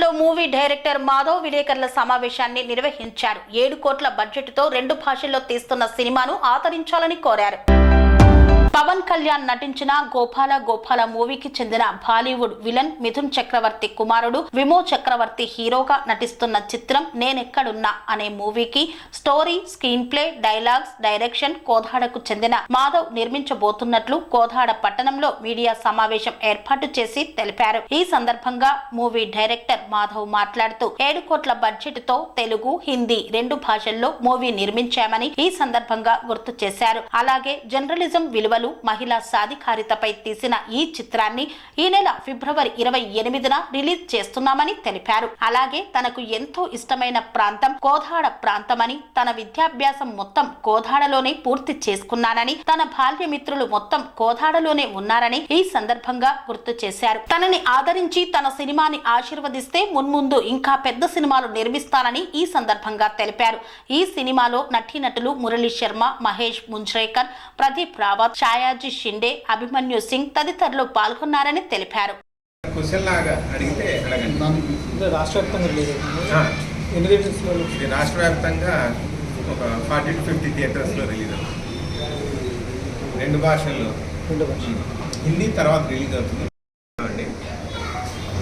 నగరంలో movie director Madhav విలేకరుల సమావేశాన్ని నిర్వహించారు. 7 కోట్ల బడ్జెట్తో 2 భాషల్లో తీస్తున్న సినిమాను ఆదరించాలని కోరారు. పవన్ కళ్యాణ్ నటించిన గోపాల గోపాల మూవీకి చెందిన బాలీవుడ్ విలన్ మిథున్ చక్రవర్తి కుమారుడు విమో చక్రవర్తి హీరోగా నటిస్తున్న చిత్రం నేనెక్కడున్నా అనే మూవీకి story, screenplay, dialogues, direction కోదాడకు చెందిన మాధవ్ నిర్మించబోతున్నట్లు కోదాడ పట్టణంలో మీడియా సమావేశం ఏర్పాటు చేసి తెలిపారు. ఈ సందర్భంగా మూవీ డైరెక్టర్ మాధవ్ మాట్లాడుతూ 7 కోట్ల బడ్జెట్ తో తెలుగు, హిందీ 2 భాషల్లో మూవీ నిర్మించామని ఈ సందర్భంగా గుర్తు చేశారు. అలాగే జర్నలిజం విలువలు, మహిళా సాధికారితపై తీసిన ఈ చిత్రాన్ని ఈ నెల ఫిబ్రవరి 28న రిలీజ్ చేస్తున్నామని తెలిపారు. అలాగే తనకు ఎంతో ఇష్టమైన ప్రాంతం కోదాడ ప్రాంతమని, తన విద్యాభ్యాసం మొత్తం కోదాడలోనే పూర్తి చేసుకున్నానని, తన బాల్య మిత్రులు మొత్తం కోదాడలోనే ఉన్నారని ఈ సందర్భంగా గుర్తు చేశారు. తనని ఆదరించి తన సినిమాని ఆశీర్వదిస్తే మున్ముందు ఇంకా పెద్ద సినిమాలు నిర్మిస్తానని ఈ సందర్భంగా తెలిపారు. ఈ సినిమాలో నటీనటులు మురళీ శర్మ, మహేష్ ముంజ్రేకర్, ప్రదీప్ రావత్, ఛాయాజీ షిండే, అభిమన్యు సింగ్ తదితరులు పాల్గొన్నారని తెలిపారు. రాష్ట్ర వ్యాప్తంగా ఒక 40 to 50 థియేటర్స్లో రిలీజ్ అవుతుంది. 2 భాషల్లో, హిందీ తర్వాత రిలీజ్ అవుతుంది.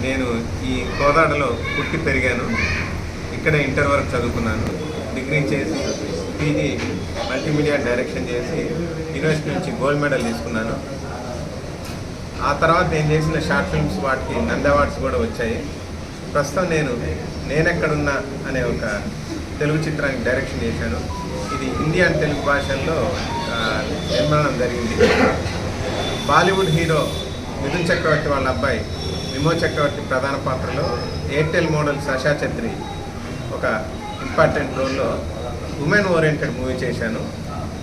నేను ఈ కోదాడలో పుట్టి పెరిగాను. ఇక్కడ ఇంటర్ వరకు చదువుకున్నాను. డిగ్రీ చేసి పీజీ మల్టీమీడియా డైరెక్షన్ చేసి యూనివర్సిటీ నుంచి గోల్డ్ మెడల్ తీసుకున్నాను. ఆ తర్వాత నేను చేసిన షార్ట్ ఫిల్మ్స్ వాటికి నంది అవార్డ్స్ కూడా వచ్చాయి. ప్రస్తుతం నేనెక్కడున్నా అనే ఒక తెలుగు చిత్రానికి డైరెక్షన్ చేశాను. ఇది హిందీ అండ్ తెలుగు భాషల్లో నిర్మాణం జరిగింది. బాలీవుడ్ హీరో మిథున్ చక్రవర్తి వాళ్ళ అబ్బాయి విమో చక్రవర్తి ప్రధాన పాత్రలో ఎయిర్టెల్ మోడల్ సషా ఛత్రి ఒక ఇంపార్టెంట్ రోల్లో ఉమెన్ ఓరియంటెడ్ మూవీ చేశాను.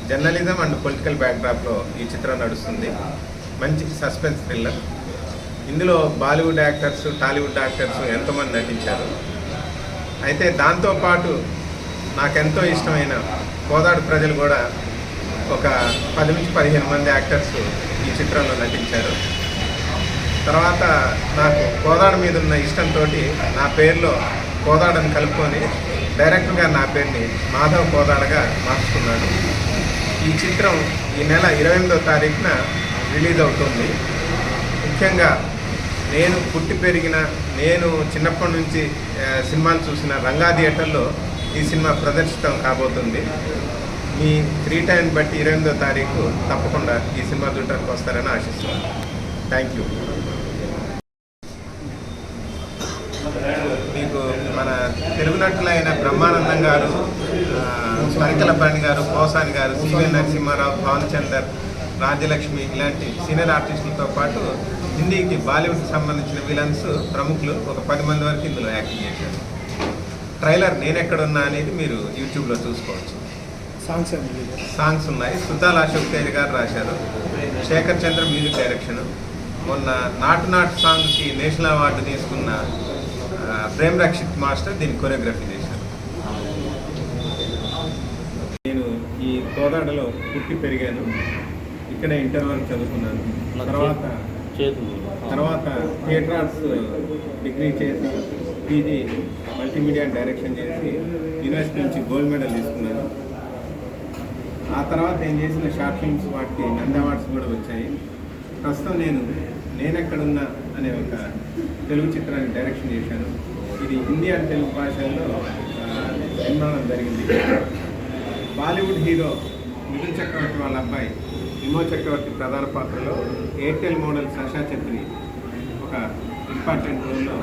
జర్నలిజం అండ్ పొలిటికల్ బ్యాక్డ్రాప్లో ఈ చిత్రం నడుస్తుంది. మంచి సస్పెన్స్ థ్రిల్లర్. ఇందులో బాలీవుడ్ యాక్టర్స్, టాలీవుడ్ యాక్టర్స్ ఎంతోమంది నటించారు. అయితే దాంతోపాటు నాకెంతో ఇష్టమైన కోదాడు ప్రజలు కూడా ఒక 10 నుంచి 15 మంది యాక్టర్స్ ఈ చిత్రంలో నటించారు. తర్వాత నాకు కోదాడు మీద ఉన్న ఇష్టంతో నా పేరులో కోదాడని కలుపుకొని డైరెక్టర్గా నా పేరుని మాధవ్ కోదాడగా మార్చుకున్నాను. ఈ చిత్రం ఈ నెల 28వ తారీఖున రిలీజ్ అవుతుంది. ముఖ్యంగా నేను పుట్టి పెరిగిన, నేను చిన్నప్పటి నుంచి సినిమాలు చూసిన రంగా థియేటర్లో ఈ సినిమా ప్రదర్శితం కాబోతుంది. మీ ఫ్రీ టైం బట్టి 28వ తారీఖు తప్పకుండా ఈ సినిమా చూడటానికి వస్తారని ఆశిస్తున్నాను. Thank you. మీకు మన తెలుగు నటులైన బ్రహ్మానందం గారు, పరికల బండి గారు, పోసాని గారు, సివిఎల్ నరసింహారావు, పవన్ చందర్, రాజ్యలక్ష్మి ఇలాంటి సీనియర్ ఆర్టిస్టులతో పాటు హిందీకి, బాలీవుడ్కి సంబంధించిన విలన్స్ ప్రముఖులు ఒక 10 మంది వరకు ఇందులో యాక్టింగ్ చేశారు. ట్రైలర్ నేనెక్కడున్నా అనేది మీరు యూట్యూబ్లో చూసుకోవచ్చు. సాంగ్స్ ఉన్నాయి. సుతాల్ అశోక్ తేజ్ గారు రాశారు. శేఖర్ చంద్ర మ్యూజిక్ డైరెక్షన్. మొన్న నాటు సాంగ్కి నేషనల్ అవార్డు తీసుకున్న ప్రేమ్ రక్షిత్ మాస్టర్ దీన్ని కొరియోగ్రఫీ చేశారు. నేను ఈ కోదాడలో పుట్టి పెరిగాను. ఇక్కడ ఇంటర్ వరకు చదువుకున్నాను. తర్వాత థియేటర్ ఆర్ట్స్ డిగ్రీ చేసి పీజీ మల్టీమీడియా డైరెక్షన్ చేసి యూనివర్సిటీ నుంచి గోల్డ్ మెడల్ తీసుకున్నాను. ఆ తర్వాత నేను చేసిన షార్ట్ ఫిల్మ్స్ వాటికి నంది అవార్డ్స్ కూడా వచ్చాయి. ప్రస్తుతం నేనెక్కడున్నా అనే ఒక తెలుగు చిత్రానికి డైరెక్షన్ చేశాను. ఇది హిందీ అండ్ తెలుగు భాషల్లో నిర్మాణం జరిగింది. బాలీవుడ్ హీరో మిథున్ చక్రవర్తి వాళ్ళ అబ్బాయి విమో చక్రవర్తి ప్రధాన పాత్రలో ఎయిర్టెల్ మోడల్ సషా ఛత్రి ఒక ఇంపార్టెంట్ రోల్లో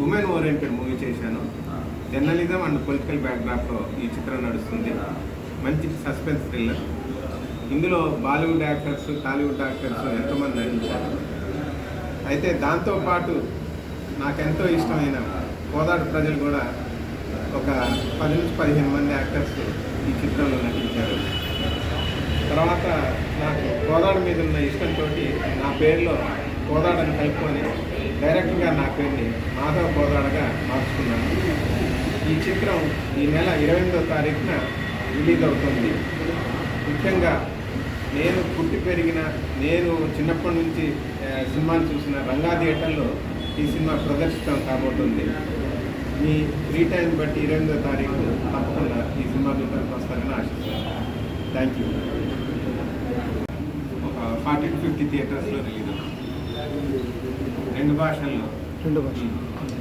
ఉమెన్ ఓరియంటెడ్ మూవీ చేశాను. జర్నలిజం అండ్ పొలిటికల్ బ్యాక్డ్రాప్లో ఈ చిత్రం నడుస్తుంది. మంచి సస్పెన్స్ థ్రిల్లర్. ఇందులో బాలీవుడ్ యాక్టర్స్, టాలీవుడ్ యాక్టర్స్ ఎంతోమంది నటించారు. అయితే దాంతోపాటు నాకెంతో ఇష్టమైన కోదాడు ప్రజలు కూడా ఒక 10 నుంచి 15 మంది యాక్టర్స్ ఈ చిత్రంలో నటించారు. తర్వాత నాకు కోదాడు మీద ఉన్న ఇష్టంతో నా పేరులో కోదాడని కలుపుకొని డైరెక్టర్గా నా పేరుని మాధవ్ కోదాడగా మార్చుకున్నాను. ఈ చిత్రం ఈ నెల 28వ తారీఖున రిలీజ్ అవుతుంది. ముఖ్యంగా నేను పుట్టి పెరిగిన, నేను చిన్నప్పటి నుంచి సినిమాలు చూసిన రంగా థియేటర్లో ఈ సినిమా ప్రదర్శితం కాబోతుంది. మీ ఫ్రీ టైం బట్టి 28వ తారీఖు తప్పకుండా ఈ సినిమా చూడడానికి వస్తారని ఆశిస్తున్నాను. Thank you. ఒక 40 to 50 థియేటర్స్లో రిలీజ్ అవుతుంది. 2 భాషల్లో,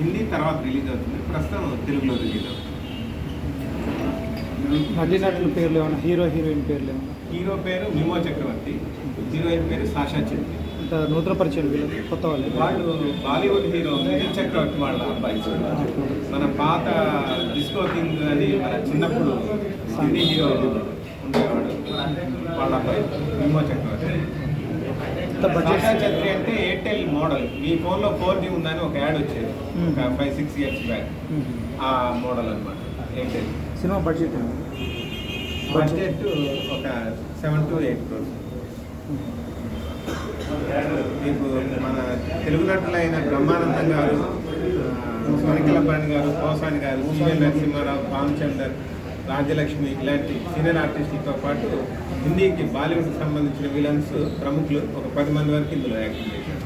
హిందీ తర్వాత రిలీజ్ అవుతుంది. ప్రస్తుతం తెలుగులో రిలీజ్ అవుతుంది. నటీనటుల పేర్లు ఏమన్నా, హీరోయిన్ పేర్లు ఏమన్నా? హీరో పేరు మిమో చక్రవర్తి, హీరోయిన్ పేరు సాషా చంద్రి. అంటే నూతన పరిచయం వీళ్ళకి, కొత్త వాళ్ళు బాలీవుడ్ హీరో మిథున్ చక్రవర్తి వాళ్ళ అబ్బాయి. మన పాత డిస్కో కింగ్ అని మన చిన్నప్పుడు హిందీ హీరో ఉండేవాడు, వాళ్ళ అబ్బాయి మిమో చక్రవర్తి. సాషా చంద్రి అంటే ఎయిర్టెల్ మోడల్. మీ ఫోన్లో 4G ఉందని ఒక యాడ్ వచ్చేది ఒక 5-6 years బ్యాక్. ఆ మోడల్ అనమాట ఎయిర్టెల్. సినిమా బడ్జెట్ ఒక 7 to 8 crores. మీకు మన తెలుగు నటులైన బ్రహ్మానందం గారు, స్వర్గలపాణి గారు, పోసాని గారు, సిఎల్ నరసింహారావు, రామచందర్, రాజ్యలక్ష్మి ఇలాంటి సీనియర్ ఆర్టిస్టులతో పాటు హిందీకి బాలీవుడ్కి సంబంధించిన విలన్స్ ప్రముఖులు ఒక 10 మంది వరకు ఇందులో యాక్టింగ్ చేశారు.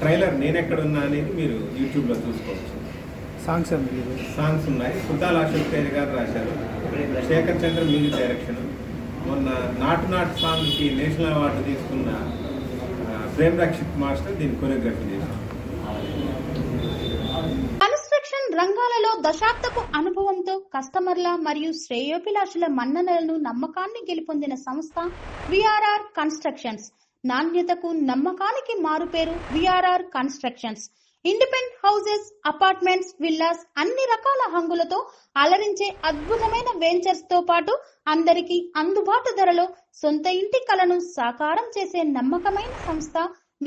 ట్రైలర్ నేనెక్కడున్నా అనేది మీరు యూట్యూబ్లో చూసుకోవచ్చు. సాంగ్స్ ఉన్నాయి. సుద్దాల అశోక్ తేజ్ గారు రాశారు, శేఖర్ చంద్ర మ్యూజిక్ డైరెక్షన్. మొన్న నాటు సాంగ్కి నేషనల్ అవార్డు తీసుకున్న ప్రేమ్ రక్షిత్ మాస్టర్ దీన్ని కొరియోగ్రఫీ చేశారు. కన్స్ట్రక్షన్ రంగాలలో దశాబ్దపు అనుభవంతో కస్టమర్ల మరియు శ్రేయోభిలాషుల మన్ననలను, నమ్మకాన్ని గెలుపొందిన సంస్థ విఆర్ఆర్ కన్స్ట్రక్షన్స్. నాణ్యతకు, నమ్మకానికి మారుపేరు VRR constructions. Independent houses, apartments, villas అన్ని రకాల హంగులతో అలరించే అద్భుతమైన వెంచర్స్ తో పాటు అందరికీ అందుబాటు ధరలో సొంత ఇంటి కలను సాకారం చేసే నమ్మకమైన సంస్థ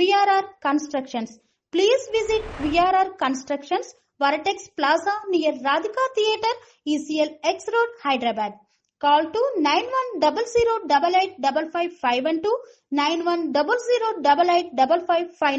VRR constructions. Please visit VRR constructions, వరటెక్స్ plaza near Radhika theatre, ECL X Road, Hyderabad. Call to 910088555512, 9100885555.